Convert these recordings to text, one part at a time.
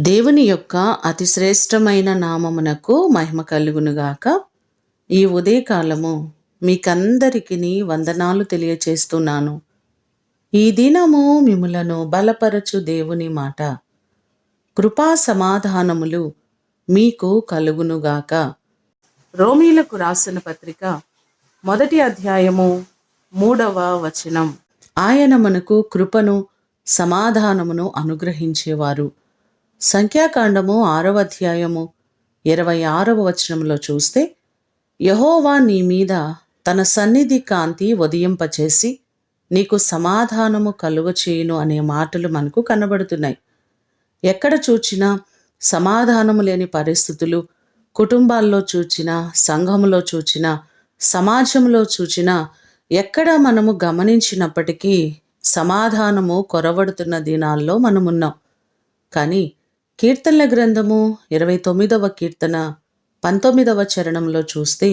దేవుని యొక్క అతి శ్రేష్టమైన నామమునకు మహిమ కలుగునుగాక. ఈ ఉదయకాలము మీకందరికీ వందనాలు తెలియచేస్తున్నాను. ఈ దినము మిమ్ములను బలపరచు దేవుని మాట. కృపా సమాధానములు మీకు కలుగునుగాక. రోమీలకు రాసిన పత్రిక 1వ అధ్యాయము 3వ వచనం. ఆయన మనకు కృపను సమాధానమును అనుగ్రహించేవారు. సంఖ్యాకాండము 6వ అధ్యాయము 26వ వచనంలో చూస్తే, యెహోవా నీ మీద తన సన్నిధి కాంతి ఉదయింపచేసి నీకు సమాధానము కలుగచేయును అనే మాటలు మనకు కనబడుతున్నాయి. ఎక్కడ చూచినా సమాధానము లేని పరిస్థితులు, కుటుంబాల్లో చూచినా, సంఘములో చూచినా, సమాజంలో చూచినా, ఎక్కడ మనము గమనించినప్పటికీ సమాధానము కొరవడుతున్న దినాల్లో మనమున్నాం. కానీ కీర్తనల గ్రంథము 29వ కీర్తన 19వ చరణంలో చూస్తే,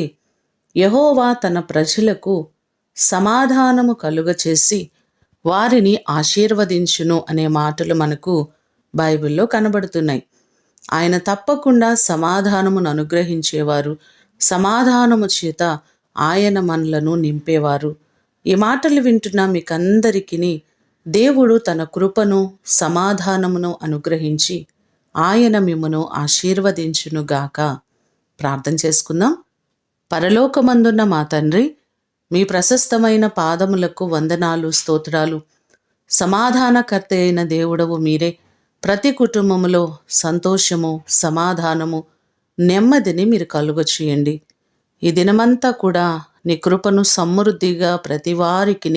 యెహోవా తన ప్రజలకు సమాధానము కలుగచేసి వారిని ఆశీర్వదించును అనే మాటలు మనకు బైబిల్లో కనబడుతున్నాయి. ఆయన తప్పకుండా సమాధానమును అనుగ్రహించేవారు, సమాధానము చేత ఆయన మనలను నింపేవారు. ఈ మాటలు వింటున్న మీకందరికీ దేవుడు తన కృపను సమాధానమును అనుగ్రహించి ఆయన మిమ్మును ఆశీర్వదించునుగాక. ప్రార్థన చేసుకుందాం. పరలోకమందున్న మా తండ్రి, మీ ప్రశస్తమైన పాదములకు వందనాలు, స్తోత్రాలు. సమాధానకర్త అయిన దేవుడవు మీరే. ప్రతి కుటుంబములో సంతోషము, సమాధానము, నెమ్మదిని మీరు కలుగచేయండి. ఈ దినమంతా కూడా నీ కృపను సమృద్ధిగా ప్రతి వారికి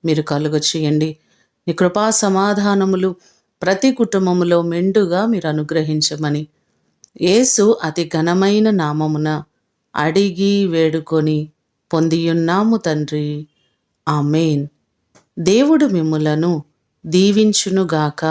మీరు కలుగచేయండి. నీ కృపా సమాధానములు ప్రతి కుటుంబములో మెండుగా మీరు అనుగ్రహించమని యేసు అతి ఘనమైన నామమున అడిగి వేడుకొని పొందియున్నాము తండ్రి. ఆమేన్. దేవుడు మిమ్ములను దీవించునుగాక.